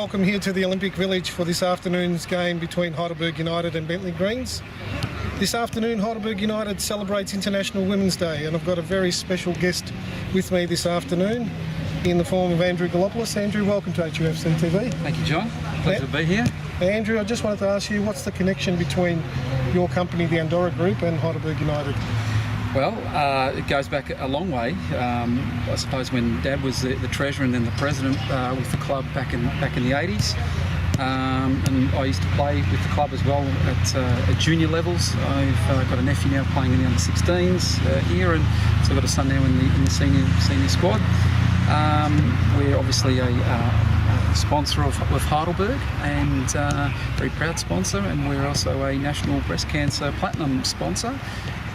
welcome here to the Olympic Village for this afternoon's game between Heidelberg United and Bentleigh Greens. This afternoon, Heidelberg United celebrates International Women's Day, and I've got a very special guest with me this afternoon in the form of Andrew Gilopoulos. Andrew, welcome to HUFC TV. Thank you, John. Pleasure to be here. Andrew, I just wanted to ask you, what's the connection between your company, the Andorra Group, and Heidelberg United? Well, it goes back a long way. I suppose when Dad was the treasurer and then the president with the club back in the 80s. And I used to play with the club as well at junior levels. I've got a nephew now playing in the under-16s here, and so I've got a son now in the senior squad. We're obviously a sponsor of Heidelberg, and very proud sponsor, and we're also a National Breast Cancer Platinum sponsor.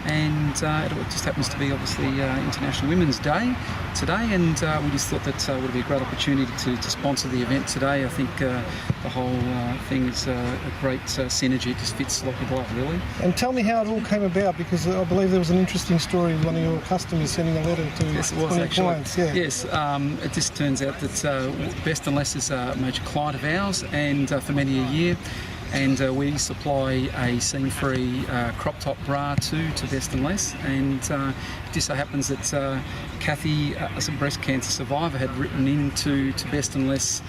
And it just happens to be obviously International Women's Day today, and we just thought that would be a great opportunity to sponsor the event today. I think the whole thing is a great synergy. It just fits like a glove, really. And tell me how it all came about, because I believe there was an interesting story of one of your customers sending a letter to one of your clients. Yeah. Yes, it just turns out that Best and Less is a major client of ours, and for many a year. And we supply a seam-free crop top bra to Best and Less, and it just so happens that Kathy, as a breast cancer survivor, had written in to Best and Less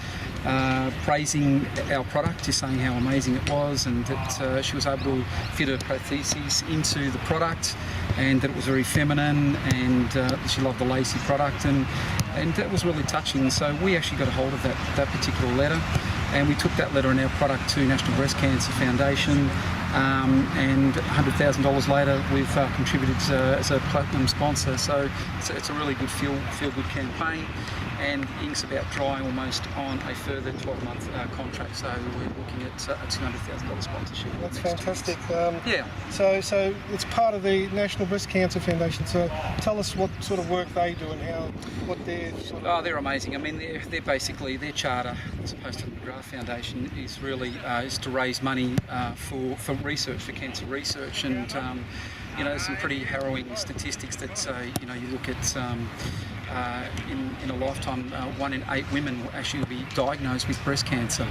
praising our product, just saying how amazing it was, and that she was able to fit her prostheses into the product, and that it was very feminine, and she loved the lacy product, and that was really touching. So we actually got a hold of that particular letter, and we took that letter and our product to National Breast Cancer Foundation, and $100,000 later we've contributed as a platinum sponsor. So it's a really good feel-good campaign, and ink's about dry almost on a further 12-month contract, so we're looking at a $200,000 sponsorship. That's fantastic. Yeah. So it's part of the National Breast Cancer Foundation. So tell us what sort of work they do and what they're sort of... Oh, they're amazing. I mean, they're basically, their charter, as opposed to the McGrath Foundation, is really is to raise money for research, for cancer research, and there's some pretty harrowing statistics that you look at. In a lifetime, 1 in 8 women will actually be diagnosed with breast cancer,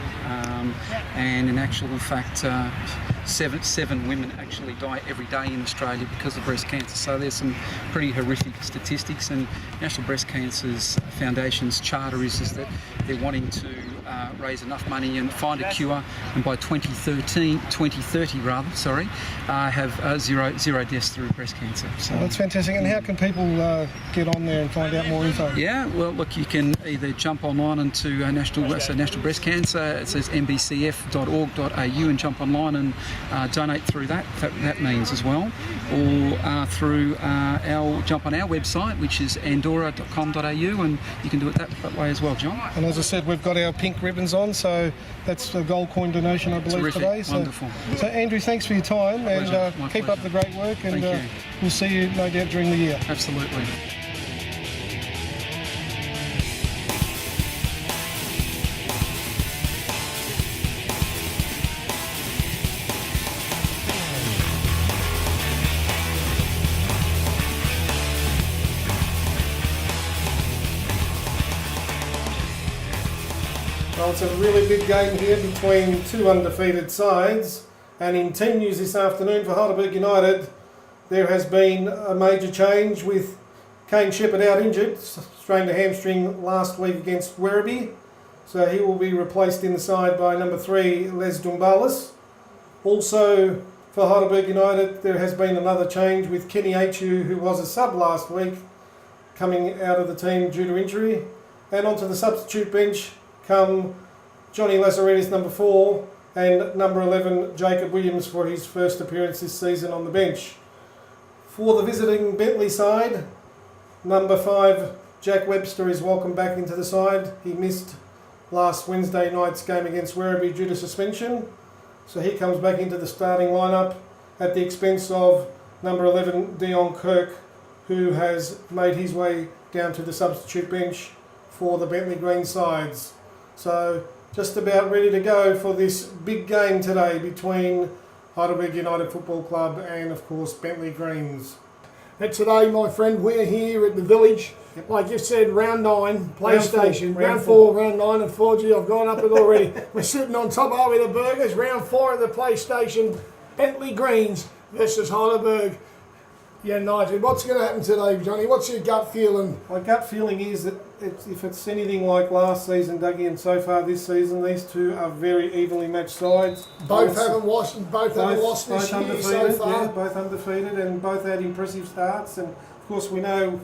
and in actual fact, seven women actually die every day in Australia because of breast cancer. So there's some pretty horrific statistics, and National Breast Cancer Foundation's charter is that they're wanting to raise enough money and find a cure, and by 2030 have zero deaths through breast cancer. So that's fantastic. And how can people get on there and find out more info? Yeah, well, look, you can either jump online into National Breast Cancer. It says mbcf.org.au, and jump online and donate through that means as well, or through jump on our website, which is andorra.com.au, and you can do it that way as well, John. And as I said, we've got our pink ribbons on, so that's a gold coin donation, I believe. Terrific. Today. Wonderful. So Andrew, thanks for your time, and keep up the great work, and we'll see you no doubt during the year. Absolutely. Well, it's a really big game here between two undefeated sides, and in team news this afternoon for Heidelberg United, there has been a major change with Kane Shepherd out injured, strained a hamstring last week against Werribee, so he will be replaced in the side by number 3 Les Dumbalis. Also for Heidelberg United, there has been another change with Kenny Achu, who was a sub last week, coming out of the team due to injury, and onto the substitute bench come Johnny Lazaridis, number 4, and number 11, Jacob Williams, for his first appearance this season on the bench. For the visiting Bentleigh side, number 5, Jack Webster, is welcome back into the side. He missed last Wednesday night's game against Werribee due to suspension, so he comes back into the starting lineup at the expense of number 11, Dion Kirk, who has made his way down to the substitute bench for the Bentleigh Green sides. So just about ready to go for this big game today between Heidelberg United Football Club and, of course, Bentleigh Greens. But today, my friend, we're here at the village. Yep. Like you said, round 9, PlayStation. Round 4, round 9 and 4G. I've gone up it already. We're sitting on top of the burgers. Round 4 of the PlayStation. Bentleigh Greens versus Heidelberg United. What's going to happen today, Johnny? What's your gut feeling? My gut feeling is that if it's anything like last season, Dougie, and so far this season, these two are very evenly matched sides. Both haven't lost this year so far. Yeah, both undefeated and both had impressive starts. And of course, we know,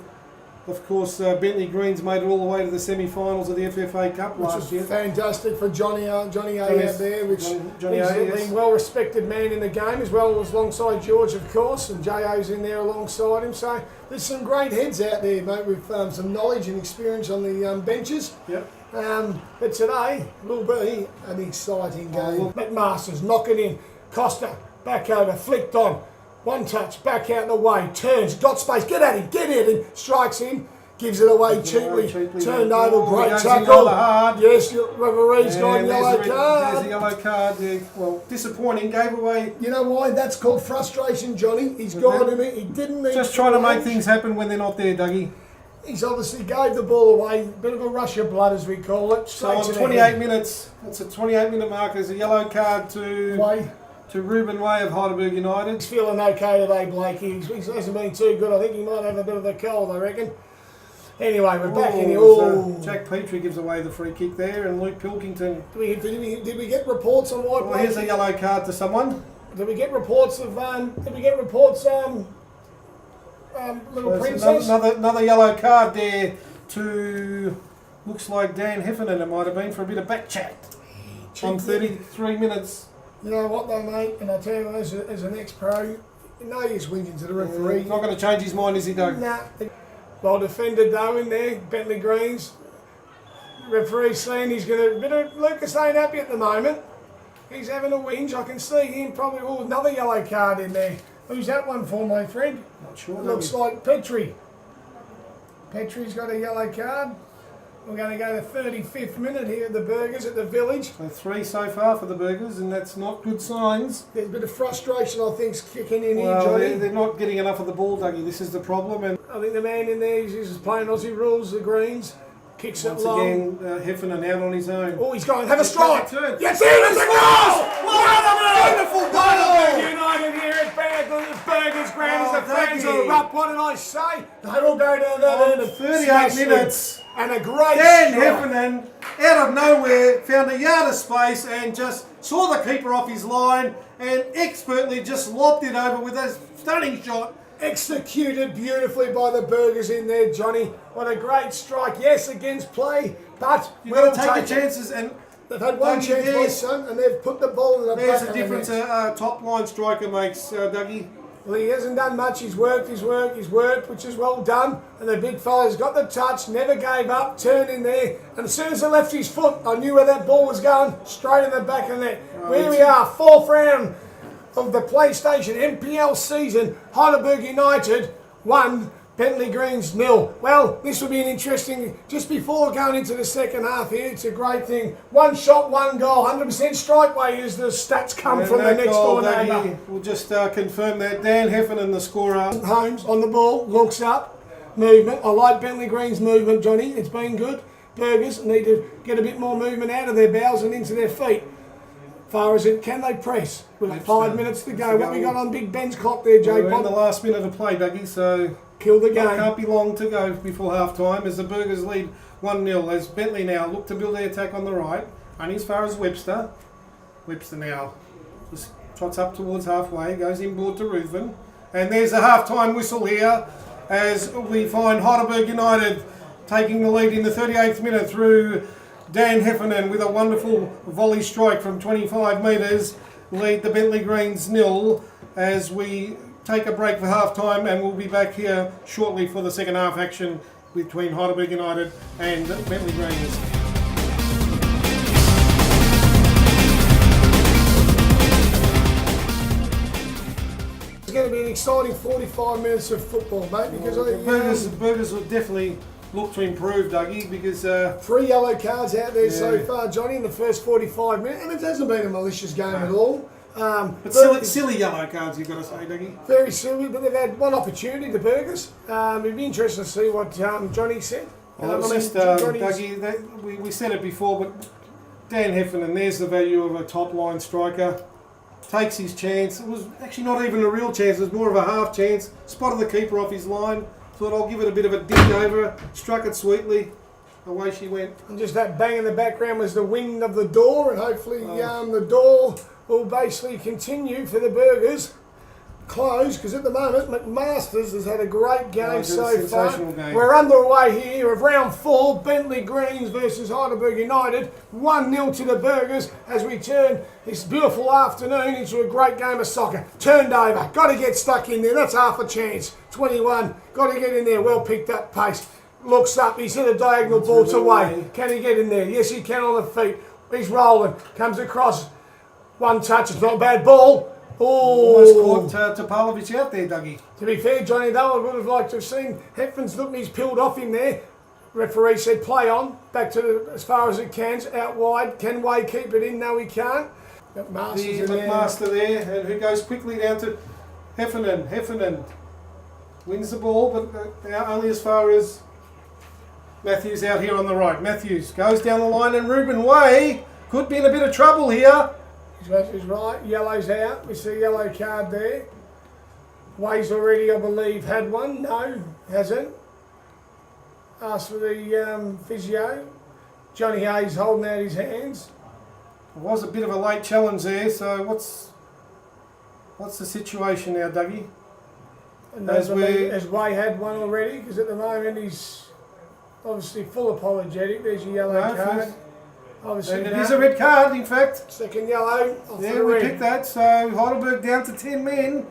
Bentleigh Greens made it all the way to the semi-finals of the FFA Cup last year. Fantastic for Johnny A out there, which Johnny he's A, a well-respected man in the game, as well as alongside George, of course, and J.O.'s in there alongside him. So there's some great heads out there, mate, with some knowledge and experience on the benches. Yep. But today will be an exciting game. McMaster's knocking in. Costa, back over, flicked on. One touch, back out the way, turns, got space, get at him, get at him, strikes him, gives it away cheaply, turned over, great tackle. Yes, referee's got yellow card. There's a yellow card there. Well, disappointing, gave away. You know why? That's called frustration, Johnny. He's got him, he didn't need just trying to make things happen when they're not there, Dougie. He's obviously gave the ball away, bit of a rush of blood as we call it. So on 28 minutes, it's a 28-minute mark, there's a yellow card to Ruben Way of Heidelberg United. He's feeling okay today, Blake. He hasn't been too good. I think he might have a bit of a cold, I reckon. Anyway, we're back in here. So Jack Petrie gives away the free kick there, and Luke Pilkington. Did we get reports on why? Well, here's a yellow card to someone. Did we get reports of? Little Princess? Another yellow card there to, looks like Dan Heffernan, it might have been, for a bit of back chat on 33 minutes. You know what though, mate, and I tell you, as an ex-pro, no use whinging to the referee. He's not going to change his mind, is he, Doug? Nah. Well defended though in there, Bentleigh Greens. Referee's saying he's going to, Lucas ain't happy at the moment. He's having a whinge, I can see him probably, another yellow card in there. Who's that one for, my friend? Not sure. It looks like Petrie. Petrie's got a yellow card. We're going to go to 35th minute here at the Burgers at the Village. So 3 so far for the Burgers, and that's not good signs. There's a bit of frustration, I think, kicking in here, Johnny. They're not getting enough of the ball, Dougie. This is the problem. And I think the man in there is playing Aussie rules, the Greens. Kicks it long. Once again, Heffernan out on his own. Oh, he's going, have a strike! Yes, it's a goal! Wonderful goal! United here at Burgers Ground as the fans are erupt. What did I say? They will go down there. 38 minutes. And a great Dan Heffernan, out of nowhere, found a yard of space and just saw the keeper off his line and expertly just lobbed it over with a stunning shot. Executed beautifully by the Burgers in there, Johnny. What a great strike. Yes, against play, but you've got to take your chances. And they've had one chance, my son, and they've put the ball in the back. There's a difference a top line striker makes, Dougie. Well, he hasn't done much. He's worked, which is well done. And the big fella's got the touch, never gave up, turned in there. And as soon as he left his foot, I knew where that ball was going, straight in the back of the net. Here we are, 4th round of the PlayStation NPL season. Heidelberg United 1, Bentleigh Greens 0. Well, this will be an interesting, just before going into the second half here, it's a great thing. 1 shot, 1 goal, 100% strike rate as the stats come from the next door neighbour. We'll just confirm that. Dan Heffernan, the scorer. Holmes on the ball, looks up, movement. I like Bentleigh Greens' movement, Johnny. It's been good. Burgers need to get a bit more movement out of their bowels and into their feet. Far as it can they press with 5 minutes to go. What we got on Big Ben's clock there, Jay? We're in the last minute of play, Dougie, so kill the game. Can't be long to go before half time as the Burgers lead 1-0 as Bentleigh now look to build their attack on the right, only as far as Webster. Webster now just trots up towards halfway, goes inboard to Ruthven, and there's a half time whistle here as we find Heidelberg United taking the lead in the 38th minute through Dan Heffernan with a wonderful volley strike from 25 metres, lead the Bentleigh Greens 0 as we take a break for half time, and we'll be back here shortly for the second half action between Heidelberg United and Bentleigh Greens. It's going to be an exciting 45 minutes of football, mate, because the Burgers will definitely look to improve, Dougie, because 3 yellow cards out there so far, Johnny, in the first 45 minutes, and it hasn't been a malicious game at all. But silly yellow cards, you've got to say, Dougie. Very silly, but they've had one opportunity, the Burgers. It'd be interesting to see what Johnny said. Well, it was just, Dougie, we said it before, but Dan Heffernan, there's the value of a top-line striker. Takes his chance. It was actually not even a real chance, it was more of a half chance. Spotted the keeper off his line. Thought I'll give it a bit of a dig over. Struck it sweetly. Away she went. And just that bang in the background was the wind of the door, and hopefully the door will basically continue for the Burgers. Close, because at the moment McMasters has had a great game so far. Game. We're underway here of round 4, Bentleigh Greens versus Heidelberg United. 1-0 to the Burgers as we turn this beautiful afternoon into a great game of soccer. Turned over, got to get stuck in there, that's half a chance. 21, got to get in there, well picked up pace. Looks up, he's hit a diagonal ball to away. Can he get in there? Yes, he can on the feet. He's rolling, comes across. One touch, it's not a bad ball. Almost caught Topalovic out there, Dougie. To be fair, Johnny, though, I would have liked to have seen Heffern's looking, he's peeled off him there. Referee said play on, back to as far as it can, out wide. Can Way keep it in? No, he can't. McMaster there, and who goes quickly down to Heffernan. Heffernan wins the ball, but now only as far as Matthews out here on the right. Matthews goes down the line, and Ruben Way could be in a bit of trouble here. He's right, yellow's out, we see a yellow card there. Way's already, I believe, had one. No, hasn't. Asked for the physio. Johnny Hayes holding out his hands. It was a bit of a late challenge there, so what's the situation now, Dougie? And as Way had one already, because at the moment he's obviously full apologetic. There's your yellow card. Obviously, and it is a red card, in fact. Second yellow. Yeah, we picked that. So Heidelberg down to 10 men.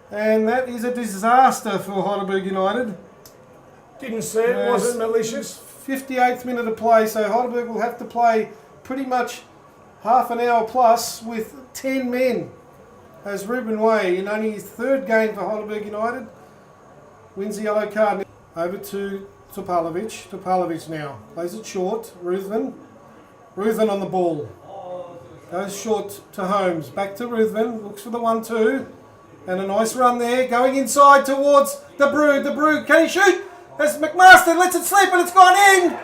And that is a disaster for Heidelberg United. Didn't see it, wasn't malicious. 58th minute of play, so Heidelberg will have to play pretty much half an hour plus with 10 men. As Ruben Way, in only his 3rd game for Heidelberg United, wins the yellow card. Over to Topalovic. Topalovic now plays it short. Ruthven on the ball. Goes short to Holmes. Back to Ruthven. Looks for the 1-2. And a nice run there. Going inside towards De Bruyne. De Bruyne, can he shoot? As McMaster lets it slip and it's gone in.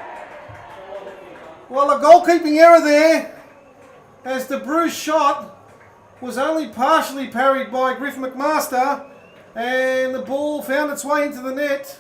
Well, a goalkeeping error there. As De Bruyne's shot was only partially parried by Griff McMaster. And the ball found its way into the net.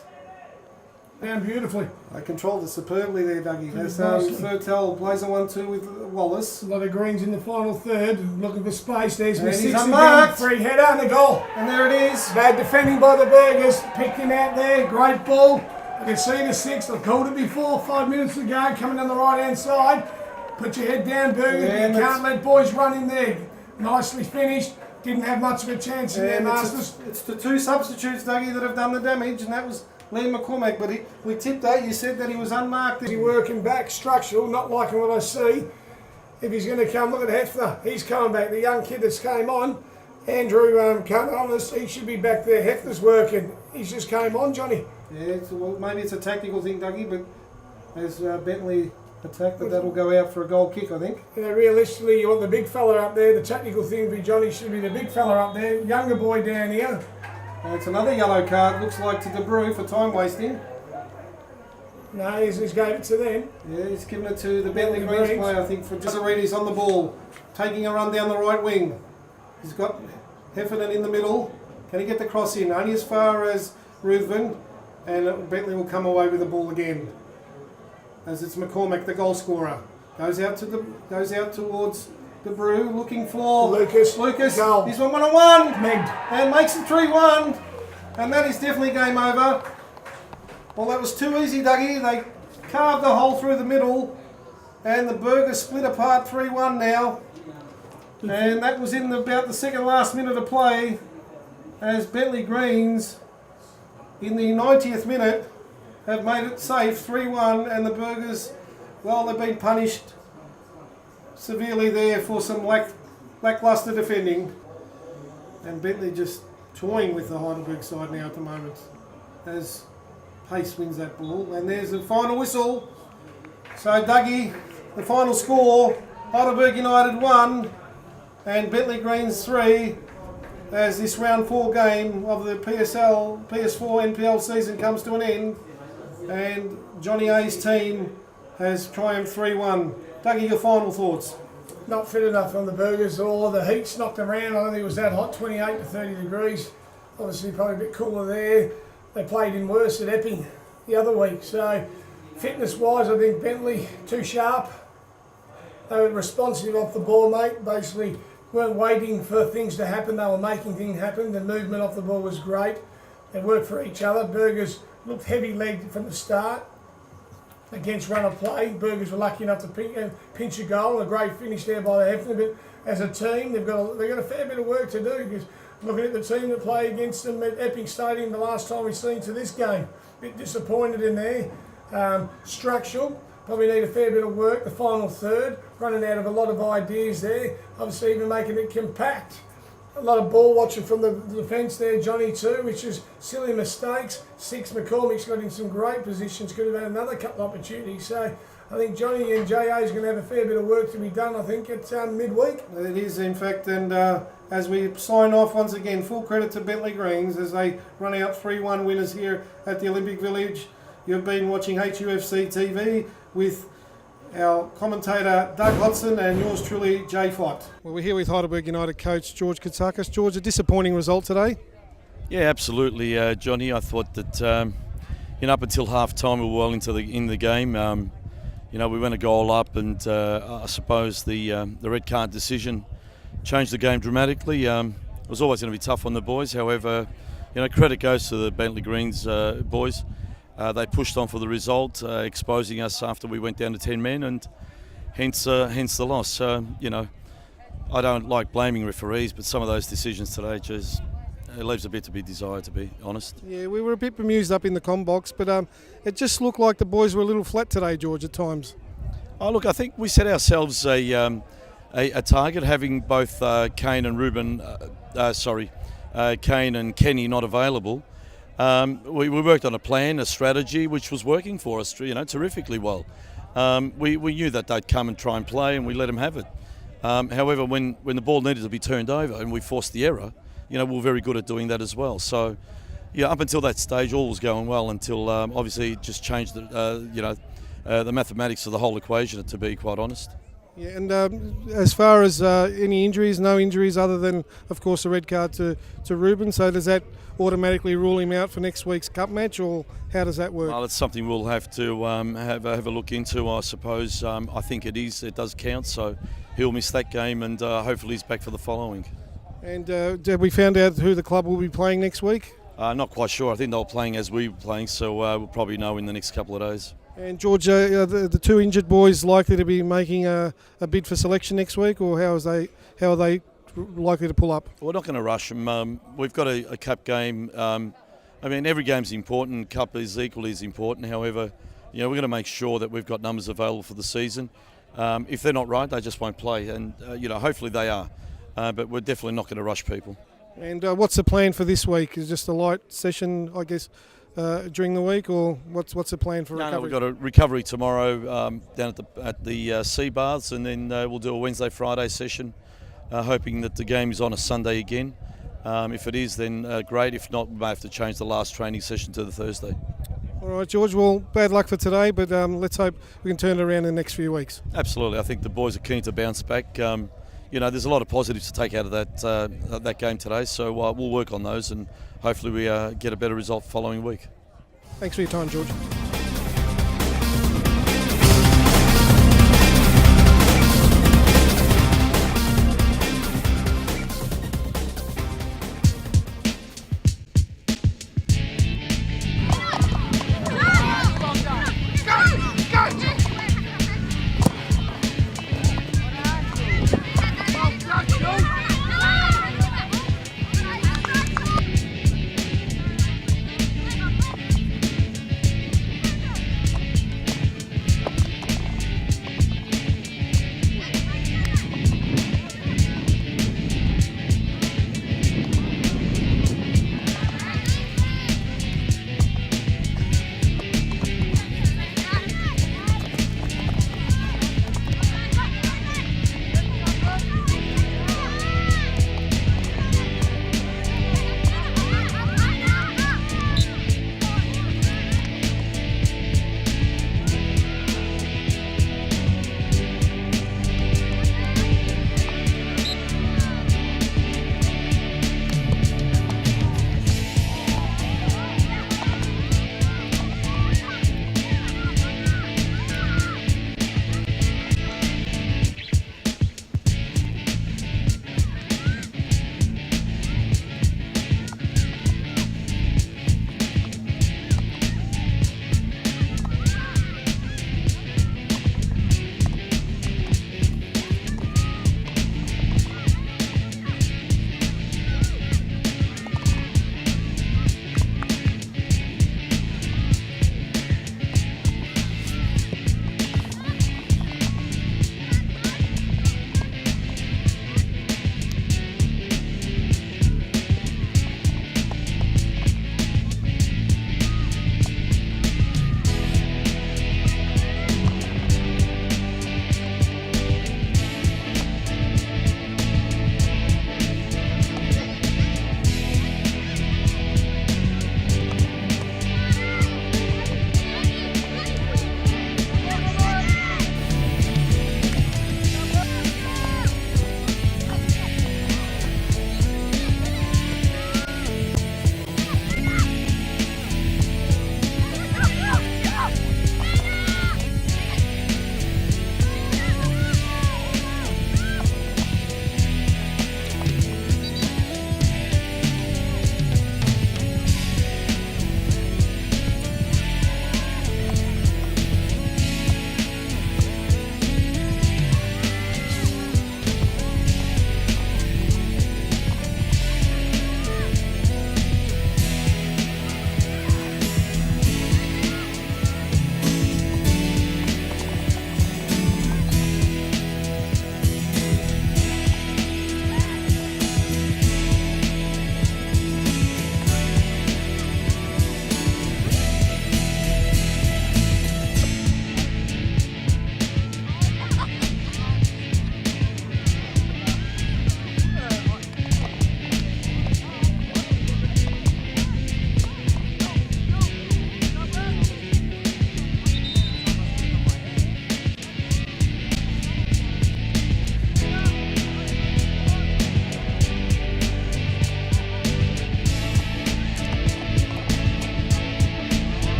Down beautifully. They controlled it superbly there, Dougie. As Fertel plays a 1-2 with Wallace. A lot of greens in the final third. Looking for space. There's and Miss he's 60 unmarked. Free header and the goal. And there it is. Bad defending by the Burgers. Picked him out there. Great ball. I can see the 6. I called it before 5 minutes ago. Coming on the right hand side. Put your head down, Burgers. Yeah, you can't let boys run in there. Nicely finished. Didn't have much of a chance in there, Masters. It's the 2 substitutes, Dougie, that have done the damage, and that was Liam McCormack, but we tipped that. You said that he was unmarked. He's working back, structural, not liking what I see. If he's going to come, look at Hefner. He's coming back. The young kid that's came on, Andrew Carnonis, he should be back there. Hefner's working. He's just came on, Johnny. Yeah, well, maybe it's a tactical thing, Dougie, but as Bentleigh attacked, but that'll go out for a goal kick, I think. You know, realistically, you want the big fella up there. The tactical thing would be Johnny should be the big fella up there. Younger boy down here. It's another yellow card, looks like, to De Bruyne for time wasting. No, he's gave it to them. Yeah, he's given it to the Bentleigh Greens player, I think, for Jazaridis on the ball, taking a run down the right wing. He's got Heffernan in the middle. Can he get the cross in? Only as far as Ruthven, and Bentleigh will come away with the ball again. As it's McCormack, the goal scorer, goes out towards De Bruyne, looking for Lucas. Goal. He's on 1-on-1 Megged. and makes it 3-1, and that is definitely game over. Well, that was too easy, Dougie. They carved a hole through the middle, and the Burgers split apart 3-1 now. And that was in about the second last minute of play, as Bentleigh Greens, in the 90th minute, have made it safe 3-1, and the Burgers, well, they've been punished severely there for some lackluster defending. And Bentleigh just toying with the Heidelberg side now at the moment, as Pace wins that ball. And there's the final whistle. So, Dougie, the final score, Heidelberg United 1, and Bentleigh Greens 3 as this round 4 game of the PS4 NPL season comes to an end, and Johnny A's team has triumphed 3-1. Dougie, your final thoughts? Not fit enough on the Burgers. All of the heat's knocked them around. I don't think it was that hot, 28 to 30 degrees. Obviously probably a bit cooler there. They played in worse at Epping the other week. So fitness-wise, I think Bentleigh too sharp. They were responsive off the ball, mate. Basically weren't waiting for things to happen. They were making things happen. The movement off the ball was great. They worked for each other. Burgers looked heavy-legged from the start. Against run of play, Burgers were lucky enough to pinch a goal. A great finish there by the Hefner, but as a team, they've got a fair bit of work to do. Because looking at the team that played against them at Epping Stadium the last time we've seen to this game, a bit disappointed in there. Structural, probably need a fair bit of work. The final third, running out of a lot of ideas there. Obviously, even making it compact. A lot of ball watching from the defence there, Johnny too, which is silly mistakes. Six, McCormick's got in some great positions, could have had another couple of opportunities. So I think Johnny and JA is going to have a fair bit of work to be done, I think, at midweek. It is, in fact, and as we sign off once again, full credit to Bentleigh Greens as they run out 3-1 winners here at the Olympic Village. You've been watching HUFC TV with our commentator Doug Hodson and yours truly Jay Fott. Well, we're here with Heidelberg United coach George Katsakis. George, a disappointing result today? Yeah, absolutely, Johnny. I thought that up until half time we were well into the game. We went a goal up, and I suppose the red card decision changed the game dramatically. It was always going to be tough on the boys. However, credit goes to the Bentleigh Greens boys. They pushed on for the result, exposing us after we went down to 10 men, and hence the loss. I don't like blaming referees, but some of those decisions today just it leaves a bit to be desired, to be honest. Yeah, we were a bit bemused up in the comm box, but it just looked like the boys were a little flat today, George, at times. Oh, look, I think we set ourselves a target, having both Kane and Kane and Kenny not available. We worked on a plan, a strategy, which was working for us, terrifically well. We knew that they'd come and try and play, and we let them have it. However, when the ball needed to be turned over and we forced the error, we were very good at doing that as well. So, up until that stage, all was going well until obviously it just changed the mathematics of the whole equation, to be quite honest. Yeah, and as far as any injuries, no injuries other than, of course, a red card to Ruben. So does that automatically rule him out for next week's cup match, or how does that work? Well, it's something we'll have to have a look into, I suppose. I think it does count, so he'll miss that game, and hopefully he's back for the following. And have we found out who the club will be playing next week? Not quite sure. I think they were playing as we were playing, so we'll probably know in the next couple of days. And George, the two injured boys likely to be making a bid for selection next week, or how are they likely to pull up? We're not going to rush them. We've got a cup game. Every game's important. Cup is equally as important. However, we're going to make sure that we've got numbers available for the season. If they're not right, they just won't play, and hopefully they are. But we're definitely not going to rush people. And what's the plan for this week? Is just a light session, I guess, during the week, or what's the plan for recovery? No, we've got a recovery tomorrow down at the sea baths, and then we'll do a Wednesday, Friday session, hoping that the game is on a Sunday again. If it is, then great. If not, we may have to change the last training session to the Thursday. All right, George. Well, bad luck for today, but let's hope we can turn it around in the next few weeks. Absolutely. I think the boys are keen to bounce back. There's a lot of positives to take out of that game today, so we'll work on those, and hopefully we get a better result following week. Thanks for your time, George.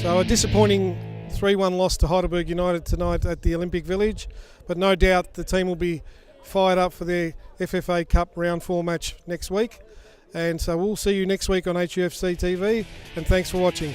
So a disappointing 3-1 loss to Heidelberg United tonight at the Olympic Village, but no doubt the team will be fired up for their FFA Cup Round 4 match next week. And so we'll see you next week on HUFC TV, and thanks for watching.